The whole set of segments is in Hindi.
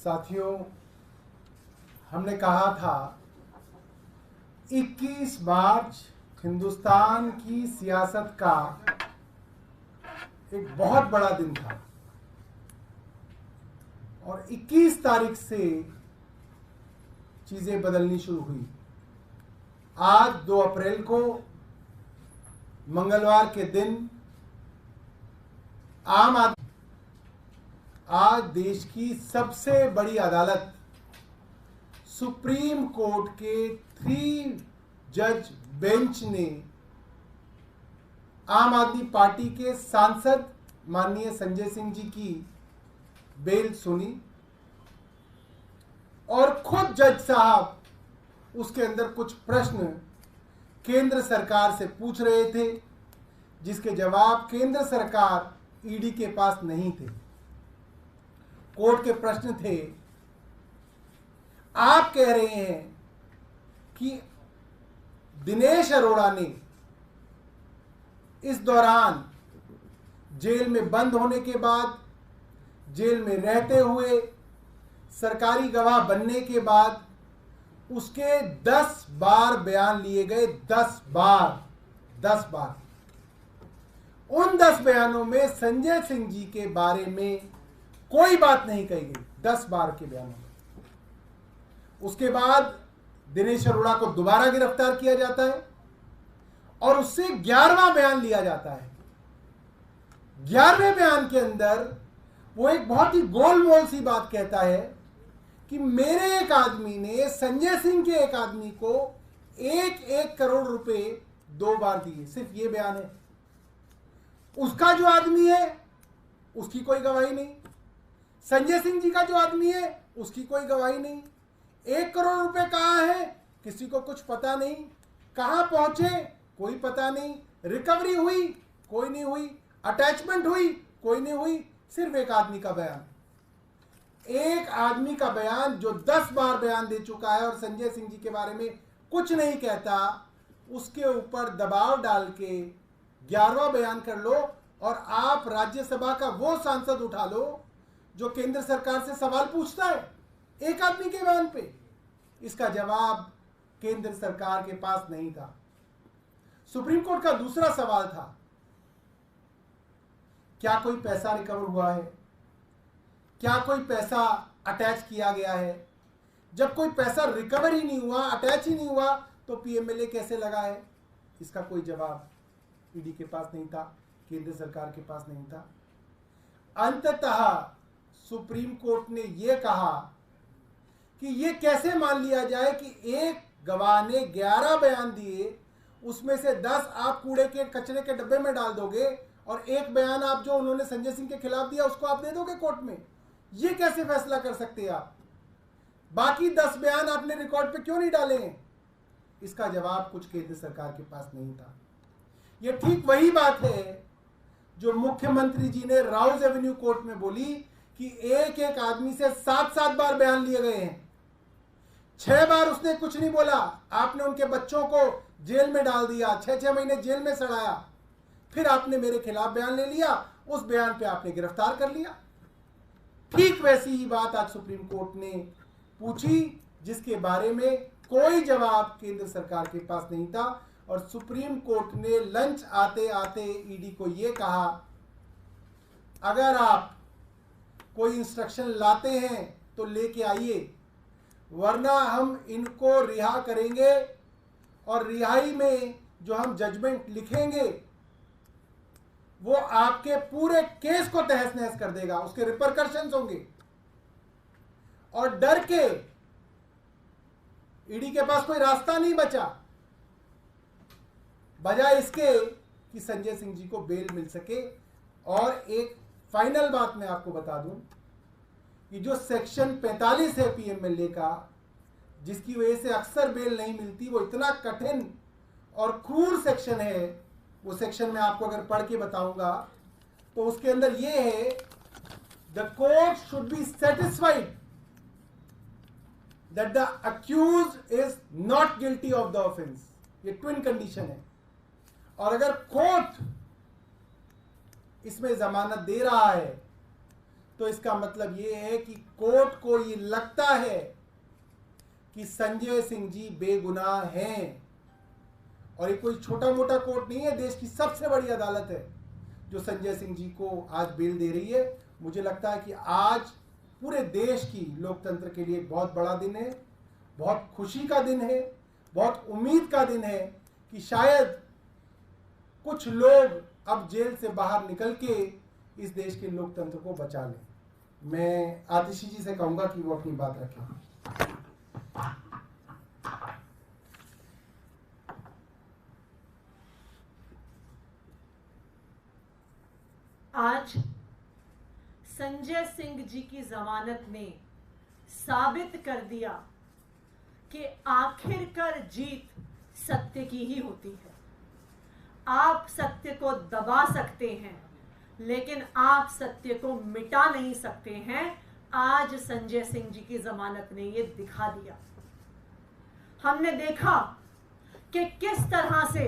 साथियों, हमने कहा था 21 मार्च हिंदुस्तान की सियासत का एक बहुत बड़ा दिन था और 21 तारीख से चीजें बदलनी शुरू हुई। आज 2 अप्रैल को मंगलवार के दिन आज देश की सबसे बड़ी अदालत सुप्रीम कोर्ट के 3 जज बेंच ने आम आदमी पार्टी के सांसद माननीय संजय सिंह जी की बेल सुनी और खुद जज साहब उसके अंदर कुछ प्रश्न केंद्र सरकार से पूछ रहे थे, जिसके जवाब केंद्र सरकार ईडी के पास नहीं थे। कोर्ट के प्रश्न थे, आप कह रहे हैं कि दिनेश अरोड़ा ने इस दौरान जेल में बंद होने के बाद, जेल में रहते हुए, सरकारी गवाह बनने के बाद उसके 10 बार बयान लिए गए। 10 बार। उन 10 बयानों में संजय सिंह जी के बारे में कोई बात नहीं कही गई। 10 बार के बयानों में। उसके बाद दिनेश अरोड़ा को दोबारा गिरफ्तार किया जाता है और उससे 11वां बयान लिया जाता है। 11वें बयान के अंदर वो एक बहुत ही गोलमोल सी बात कहता है कि मेरे एक आदमी ने संजय सिंह के एक आदमी को 1 करोड़ रुपए 2 बार दिए। सिर्फ ये बयान है। उसका जो आदमी है उसकी कोई गवाही नहीं, संजय सिंह जी का जो आदमी है उसकी कोई गवाही नहीं। 1 करोड़ रुपए कहाँ है किसी को कुछ पता नहीं, कहाँ पहुंचे कोई पता नहीं, रिकवरी हुई कोई नहीं हुई, अटैचमेंट हुई कोई नहीं हुई। सिर्फ एक आदमी का बयान, एक आदमी का बयान जो 10 बार बयान दे चुका है और संजय सिंह जी के बारे में कुछ नहीं कहता, उसके ऊपर दबाव डाल के 11वां बयान कर लो और आप राज्यसभा का वो सांसद उठा लो जो केंद्र सरकार से सवाल पूछता है एक आदमी के बयान पे। इसका जवाब केंद्र सरकार के पास नहीं था। सुप्रीम कोर्ट का दूसरा सवाल था, क्या कोई पैसा रिकवर हुआ है, क्या कोई पैसा अटैच किया गया है। जब कोई पैसा रिकवर ही नहीं हुआ, अटैच ही नहीं हुआ, तो पीएमएलए कैसे लगा है। इसका कोई जवाब ईडी के पास नहीं था, केंद्र सरकार के पास नहीं था। अंततः सुप्रीम कोर्ट ने यह कहा कि यह कैसे मान लिया जाए कि एक गवाह ने 11 बयान दिए, उसमें से 10 आप कूड़े के कचरे के डब्बे में डाल दोगे और एक बयान आप जो उन्होंने संजय सिंह के खिलाफ दिया उसको आप दे दोगे कोर्ट में। ये कैसे फैसला कर सकते हैं आप। बाकी 10 बयान आपने रिकॉर्ड पे क्यों नहीं डाले हैं। इसका जवाब कुछ केंद्र सरकार के पास नहीं था। यह ठीक वही बात है जो मुख्यमंत्री जी ने राउज एवेन्यू कोर्ट में बोली कि एक एक आदमी से 7 बार बयान लिए गए हैं। 6 बार उसने कुछ नहीं बोला, आपने उनके बच्चों को जेल में डाल दिया, 6 महीने जेल में सड़ाया, फिर आपने मेरे खिलाफ बयान ले लिया, उस बयान पे आपने गिरफ्तार कर लिया। ठीक वैसी ही बात आज सुप्रीम कोर्ट ने पूछी, जिसके बारे में कोई जवाब केंद्र सरकार के पास नहीं था। और सुप्रीम कोर्ट ने लंच आते आते ईडी को यह कहा, अगर आप कोई इंस्ट्रक्शन लाते हैं तो लेके आइए, वरना हम इनको रिहा करेंगे और रिहाई में जो हम जजमेंट लिखेंगे वो आपके पूरे केस को तहस नहस कर देगा, उसके रिपरकशंस होंगे। और डर के ईडी के पास कोई रास्ता नहीं बचा, बजाय इसके कि संजय सिंह जी को बेल मिल सके। और एक फाइनल बात मैं आपको बता दूं कि जो सेक्शन 45 है पीएमएलए का, जिसकी वजह से अक्सर बेल नहीं मिलती, वो इतना कठिन और क्रूर सेक्शन है। वो सेक्शन मैं आपको अगर पढ़ के बताऊंगा तो उसके अंदर ये है, the court should be satisfied that the accused is not guilty of the offence. ये ट्विन कंडीशन है। और अगर कोर्ट इसमें जमानत दे रहा है तो इसका मतलब ये है कि कोर्ट को ये लगता है कि संजय सिंह जी बेगुनाह हैं। और ये कोई छोटा मोटा कोर्ट नहीं है, देश की सबसे बड़ी अदालत है जो संजय सिंह जी को आज बेल दे रही है। मुझे लगता है कि आज पूरे देश की लोकतंत्र के लिए एक बहुत बड़ा दिन है, बहुत खुशी का दिन है, बहुत उम्मीद का दिन है कि शायद कुछ लोग अब जेल से बाहर निकल के इस देश के लोकतंत्र को बचा लें। मैं आतिशी जी से कहूंगा कि वो अपनी बात रखें। आज संजय सिंह जी की जमानत ने साबित कर दिया कि आखिरकार जीत सत्य की ही होती है। आप सत्य को दबा सकते हैं, लेकिन आप सत्य को मिटा नहीं सकते हैं। आज संजय सिंह जी की जमानत ने यह दिखा दिया। हमने देखा कि किस तरह से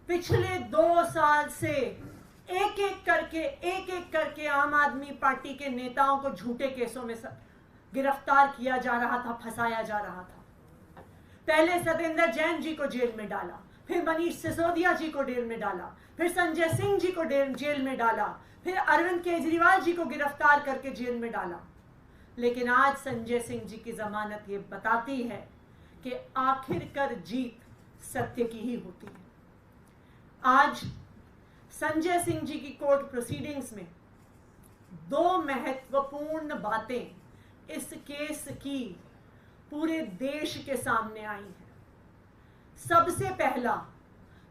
पिछले 2 साल से एक एक करके आम आदमी पार्टी के नेताओं को झूठे केसों में गिरफ्तार किया जा रहा था, फंसाया जा रहा था। पहले सत्येंद्र जैन जी को जेल में डाला, फिर मनीष सिसोदिया जी को जेल में डाला, फिर संजय सिंह जी को जेल में डाला, फिर अरविंद केजरीवाल जी को गिरफ्तार करके जेल में डाला। लेकिन आज संजय सिंह जी की जमानत ये बताती है कि आखिरकार जीत सत्य की ही होती है। आज संजय सिंह जी की कोर्ट प्रोसीडिंग्स में 2 महत्वपूर्ण बातें इस केस की पूरे देश के सामने आई हैं। सबसे पहला,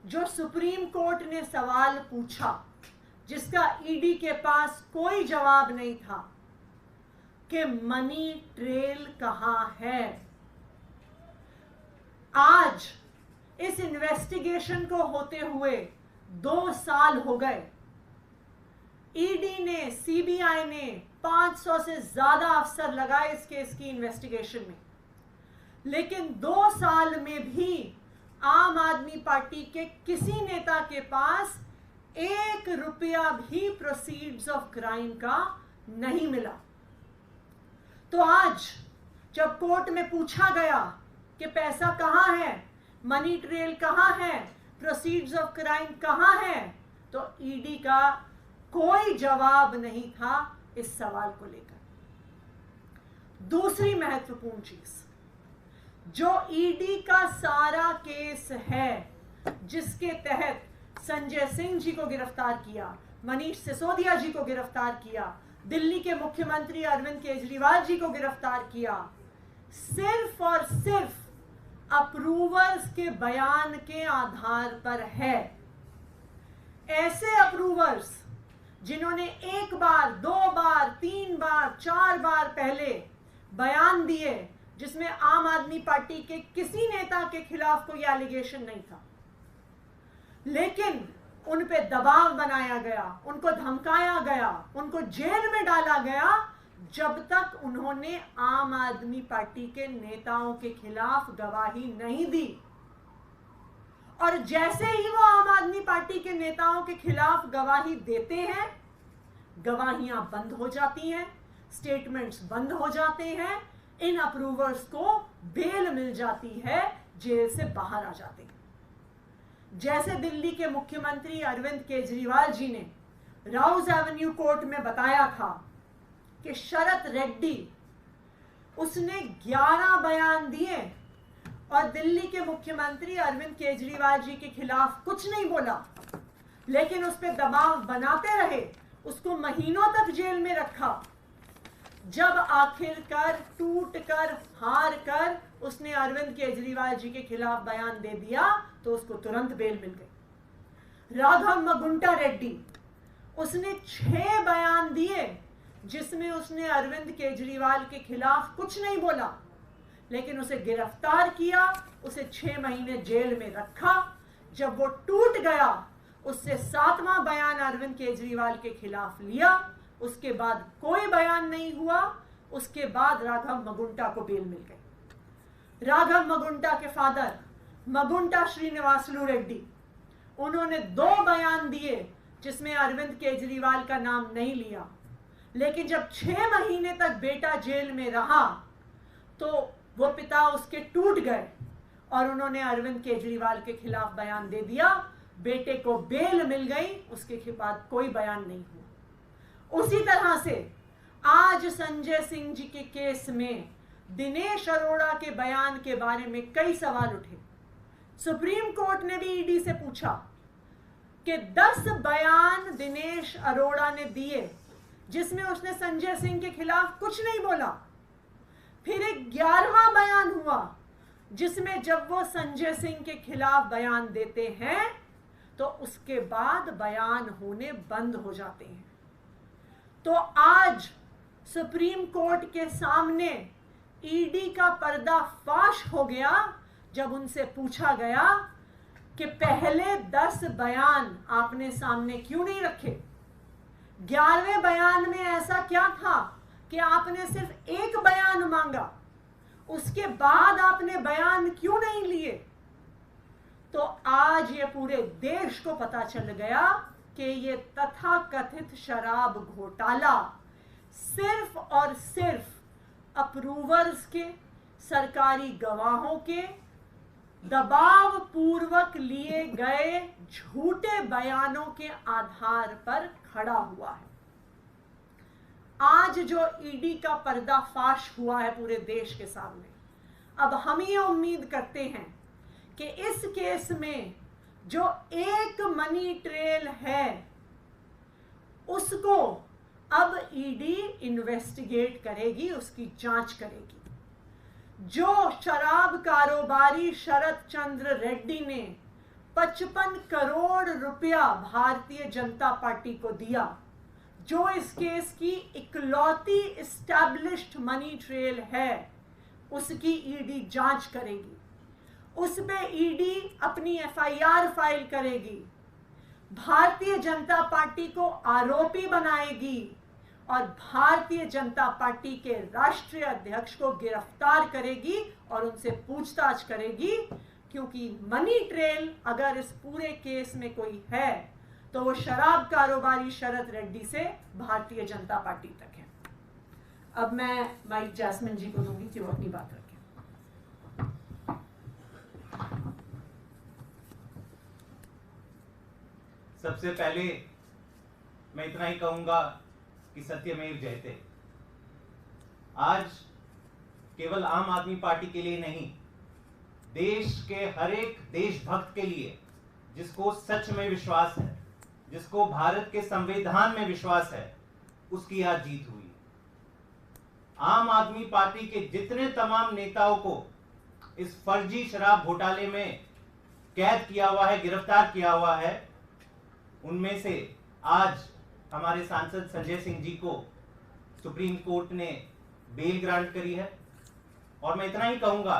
जो सुप्रीम कोर्ट ने सवाल पूछा जिसका ईडी के पास कोई जवाब नहीं था कि मनी ट्रेल कहां है। आज इस इन्वेस्टिगेशन को होते हुए 2 साल हो गए। ईडी ने, सीबीआई ने 500 से ज्यादा अफसर लगाए इस केस की इन्वेस्टिगेशन में, लेकिन 2 साल में भी आम आदमी पार्टी के किसी नेता के पास 1 रुपया भी प्रोसीड्स ऑफ क्राइम का नहीं मिला। तो आज जब कोर्ट में पूछा गया कि पैसा कहां है, मनी ट्रेल कहां है, प्रोसीड्स ऑफ क्राइम कहां है, तो ईडी का कोई जवाब नहीं था इस सवाल को लेकर। दूसरी महत्वपूर्ण चीज, जो ईडी का सारा केस है जिसके तहत संजय सिंह जी को गिरफ्तार किया, मनीष सिसोदिया जी को गिरफ्तार किया, दिल्ली के मुख्यमंत्री अरविंद केजरीवाल जी को गिरफ्तार किया, सिर्फ और सिर्फ अप्रूवर्स के बयान के आधार पर है। ऐसे अप्रूवर्स जिन्होंने 1 बार, 2 बार, 3 बार, 4 बार पहले बयान दिए जिसमें आम आदमी पार्टी के किसी नेता के खिलाफ कोई एलिगेशन नहीं था, लेकिन उन पे दबाव बनाया गया, उनको धमकाया गया, उनको जेल में डाला गया जब तक उन्होंने आम आदमी पार्टी के नेताओं के खिलाफ गवाही नहीं दी। और जैसे ही वो आम आदमी पार्टी के नेताओं के खिलाफ गवाही देते हैं, गवाहियां बंद हो जाती हैं, स्टेटमेंट्स बंद हो जाते हैं, इन अप्रूवर्स को बेल मिल जाती है, जेल से बाहर आ जाते हैं। जैसे दिल्ली के मुख्यमंत्री अरविंद केजरीवाल जी ने राउज एवेन्यू कोर्ट में बताया था कि शरत रेड्डी, उसने 11 बयान दिए और दिल्ली के मुख्यमंत्री अरविंद केजरीवाल जी के खिलाफ कुछ नहीं बोला, लेकिन उस पर दबाव बनाते रहे, उसको महीनों तक जेल में रखा। जब आखिरकार टूटकर, हार कर उसने अरविंद केजरीवाल जी के खिलाफ बयान दे दिया तो उसको तुरंत बेल मिल गई। राघव मगुंटा रेड्डी, उसने 6 बयान दिए जिसमें उसने अरविंद केजरीवाल के खिलाफ कुछ नहीं बोला, लेकिन उसे गिरफ्तार किया, उसे 6 महीने जेल में रखा। जब वो टूट गया, उससे 7वां बयान अरविंद केजरीवाल के खिलाफ लिया, उसके बाद कोई बयान नहीं हुआ। उसके बाद राघव मगुंटा को बेल मिल गई। राघव मगुंटा के फादर मगुंटा श्रीनिवासलू रेड्डी, उन्होंने 2 बयान दिए जिसमें अरविंद केजरीवाल का नाम नहीं लिया, लेकिन जब 6 महीने तक बेटा जेल में रहा तो वो पिता उसके टूट गए और उन्होंने अरविंद केजरीवाल के खिलाफ बयान दे दिया। बेटे को बेल मिल गई, उसके बाद कोई बयान नहीं हुआ। उसी तरह से आज संजय सिंह जी के केस में दिनेश अरोड़ा के बयान के बारे में कई सवाल उठे। सुप्रीम कोर्ट ने भी ईडी से पूछा कि 10 बयान दिनेश अरोड़ा ने दिए जिसमें उसने संजय सिंह के खिलाफ कुछ नहीं बोला। फिर एक 11वां बयान हुआ जिसमें जब वो संजय सिंह के खिलाफ बयान देते हैं तो उसके बाद बयान होने बंद हो जाते हैं। तो आज सुप्रीम कोर्ट के सामने ईडी का पर्दाफाश हो गया जब उनसे पूछा गया कि पहले 10 बयान आपने सामने क्यों नहीं रखे। 11वें बयान में ऐसा क्या था कि आपने सिर्फ एक बयान मांगा, उसके बाद आपने बयान क्यों नहीं लिए। तो आज ये पूरे देश को पता चल गया कि ये तथाकथित शराब घोटाला सिर्फ और सिर्फ अप्रूवर्स के, सरकारी गवाहों के दबाव पूर्वक लिए गए झूठे बयानों के आधार पर खड़ा हुआ है। आज जो ईडी का पर्दाफाश हुआ है पूरे देश के सामने, अब हम ये उम्मीद करते हैं कि इस केस में जो एक मनी ट्रेल है उसको अब ईडी इन्वेस्टिगेट करेगी, उसकी जांच करेगी। जो शराब कारोबारी शरद चंद्र रेड्डी ने 55 करोड़ रुपया भारतीय जनता पार्टी को दिया, जो इस केस की इकलौती एस्टैब्लिश्ड मनी ट्रेल है, उसकी ईडी जांच करेगी। उस पे ईडी अपनी एफआईआर फाइल करेगी, भारतीय जनता पार्टी को आरोपी बनाएगी और भारतीय जनता पार्टी के राष्ट्रीय अध्यक्ष को गिरफ्तार करेगी और उनसे पूछताछ करेगी, क्योंकि मनी ट्रेल अगर इस पूरे केस में कोई है तो वो शराब कारोबारी शरद रेड्डी से भारतीय जनता पार्टी तक है। अब मैं माइक जैस्मिन जी को दूंगी कि वो अपनी बात रखें। सबसे पहले मैं इतना ही कहूंगा कि सत्यमेव जयते। आज केवल आम आदमी पार्टी के लिए नहीं, देश के हर एक देशभक्त के लिए, जिसको सच में विश्वास है, जिसको भारत के संविधान में विश्वास है, उसकी आज जीत हुई। आम आदमी पार्टी के जितने तमाम नेताओं को इस फर्जी शराब घोटाले में कैद किया हुआ है, गिरफ्तार किया हुआ है, उनमें से आज हमारे सांसद संजय सिंह जी को सुप्रीम कोर्ट ने बेल ग्रांट करी है। और मैं इतना ही कहूंगा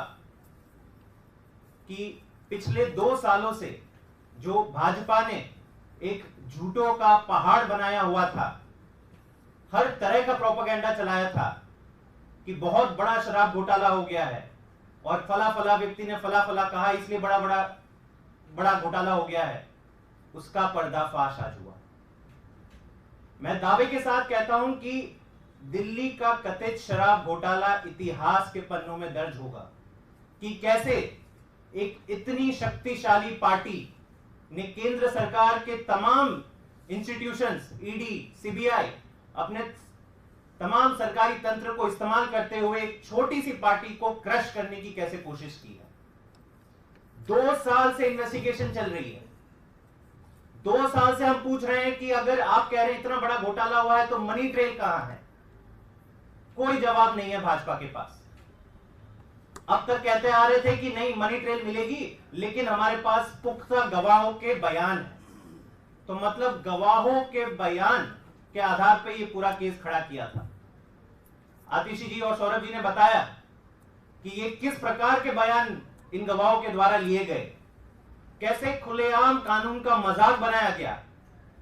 कि पिछले 2 सालों से जो भाजपा ने एक झूठों का पहाड़ बनाया हुआ था, हर तरह का प्रोपेगेंडा चलाया था कि बहुत बड़ा शराब घोटाला हो गया है और फला फला व्यक्ति ने फला फला कहा इसलिए बड़ा घोटाला हो गया है, उसका पर्दाफाश आज हुआ। मैं दावे के साथ कहता हूं कि दिल्ली का कथित शराब घोटाला इतिहास के पन्नों में दर्ज होगा कि कैसे एक इतनी शक्तिशाली पार्टी ने केंद्र सरकार के तमाम इंस्टीट्यूशंस, ईडी, सीबीआई, अपने तमाम सरकारी तंत्र को इस्तेमाल करते हुए एक छोटी सी पार्टी को क्रश करने की कैसे कोशिश की है। 2 साल से इन्वेस्टिगेशन चल रही है। 2 साल से हम पूछ रहे हैं कि अगर आप कह रहे हैं इतना बड़ा घोटाला हुआ है तो मनी ट्रेल कहां है? कोई जवाब नहीं है भाजपा के पास। अब तक कहते आ रहे थे कि नहीं मनी ट्रेल मिलेगी, लेकिन हमारे पास पुख्ता गवाहों के बयान है। तो मतलब गवाहों के बयान के आधार पर यह पूरा केस खड़ा किया था। आतिशी जी और सौरभ जी ने बताया कि ये किस प्रकार के बयान इन गवाहों के द्वारा लिए गए, कैसे खुलेआम कानून का मजाक बनाया गया।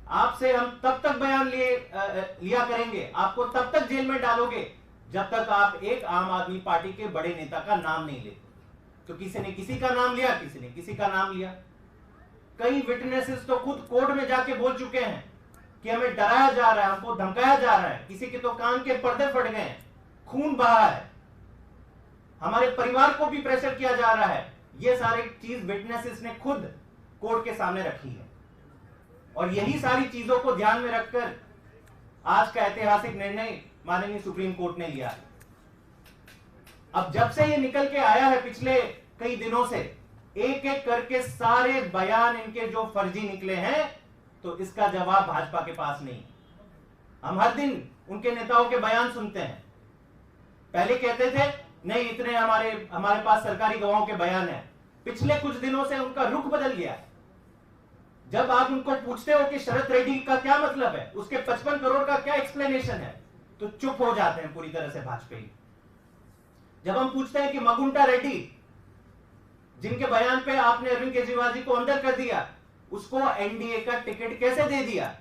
आपसे हम तब तक बयान लिया करेंगे, आपको तब तक जेल में डालोगे जब तक आप एक आम आदमी पार्टी के बड़े नेता का नाम नहीं लेते। तो किसी ने किसी का नाम लिया, किसी ने किसी का नाम लिया। कई विटनेसेस तो खुद कोर्ट में जाके बोल चुके हैं कि हमें डराया जा रहा है, हमको धमकाया जा रहा है, किसी के तो कान के पर्दे फट गए हैं, खून बहा है, हमारे परिवार को भी प्रेशर किया जा रहा है। ये सारी चीज विटनेसेस ने खुद कोर्ट के सामने रखी है और यही सारी चीजों को ध्यान में रखकर आज का ऐतिहासिक निर्णय माननीय सुप्रीम कोर्ट ने लिया है। अब जब से ये निकल के आया है पिछले कई दिनों से, एक एक करके सारे बयान इनके जो फर्जी निकले हैं, तो इसका जवाब भाजपा के पास नहीं। हम हर दिन उनके नेताओं के बयान सुनते हैं। पहले कहते थे नहीं, इतने हमारे पास सरकारी गवाहों के बयान है। पिछले कुछ दिनों से उनका रुख बदल गया है। जब आप उनको पूछते हो कि शरद रेड्डी का क्या मतलब है, उसके 55 करोड़ का क्या एक्सप्लेनेशन है, तो चुप हो जाते हैं पूरी तरह से भाजपाई। जब हम पूछते हैं कि मगुंटा रेड्डी, जिनके बयान पे आपने अरविंद केजरीवाल जी को अंदर कर दिया, उसको एनडीए का टिकट कैसे दे दिया?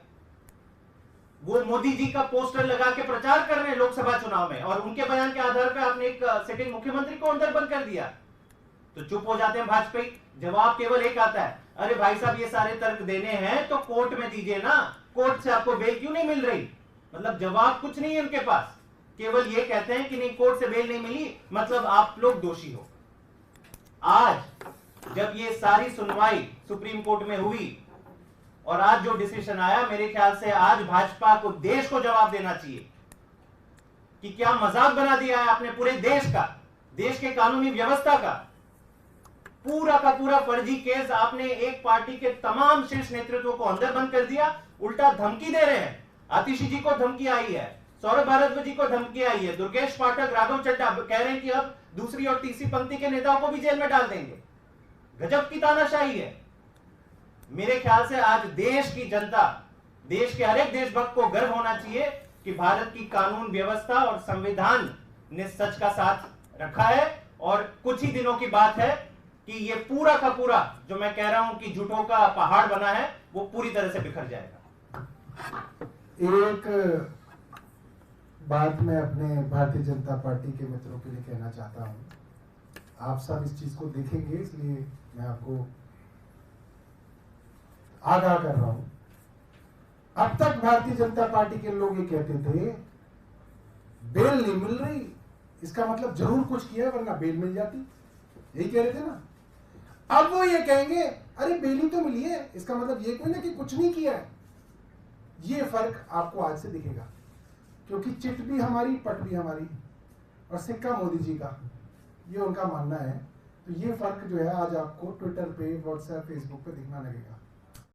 वो मोदी जी का पोस्टर लगा के प्रचार कर रहे हैं लोकसभा चुनाव में, और उनके बयान के आधार पर आपने एक सिटिंग मुख्यमंत्री को अंदर बंद कर दिया। तो चुप हो जाते हैं भाजपाई। जवाब केवल एक आता है, अरे भाई साहब ये सारे तर्क देने हैं तो कोर्ट में दीजिए ना, कोर्ट से आपको बेल क्यों नहीं मिल रही? मतलब जवाब कुछ नहीं है उनके पास, केवल ये कहते हैं कि नहीं कोर्ट से बेल नहीं मिली मतलब आप लोग दोषी हो। आज जब ये सारी सुनवाई सुप्रीम कोर्ट में हुई और आज जो डिसीजन आया, मेरे ख्याल से आज भाजपा को, देश को जवाब देना चाहिए कि क्या मजाक बना दिया है आपने पूरे देश का, देश के कानूनी व्यवस्था का। पूरा का पूरा फर्जी केस आपने एक पार्टी के तमाम शीर्ष नेतृत्व को अंदर बंद कर दिया, उल्टा धमकी दे रहे हैं। आतिशी जी को धमकी आई है, सौरभ भारद्वाज जी को धमकी आई है, दुर्गेश पाठक, राघव चड्ढा कह रहे हैं कि अब दूसरी और तीसरी पंक्ति के नेताओं को भी जेल में डाल देंगे। गजब की तानाशाही है। मेरे ख्याल से आज देश की जनता, देश के हर एक देशभक्त को गर्व होना चाहिए कि भारत की कानून व्यवस्था और संविधान ने सच का साथ रखा है। और कुछ ही दिनों की बात है कि ये पूरा का पूरा जो मैं कह रहा हूं कि झूठों का पहाड़ बना है, वो पूरी तरह से बिखर जाएगा। एक बात मैं अपने भारतीय जनता पार्टी के मित्रों के लिए कहना चाहता हूं। आप सब इस चीज को देखेंगे, इसलिए मैं आपको आगाह कर रहा हूं। अब तक भारतीय जनता पार्टी के लोग ये कहते थे बेल नहीं मिल रही, इसका मतलब जरूर कुछ किया वरना बेल मिल जाती, यही कह रहे थे ना। अब वो ये कहेंगे अरे बेल ही तो मिली है, इसका मतलब ये कोई ना कि कुछ नहीं किया है। ये फर्क आपको आज से दिखेगा, क्योंकि चिट भी हमारी, पट भी हमारी, और सिक्का मोदी जी का, ये उनका मानना है। तो ये फर्क जो है आज आपको ट्विटर पे, व्हाट्सएप, फेसबुक पे दिखना लगेगा।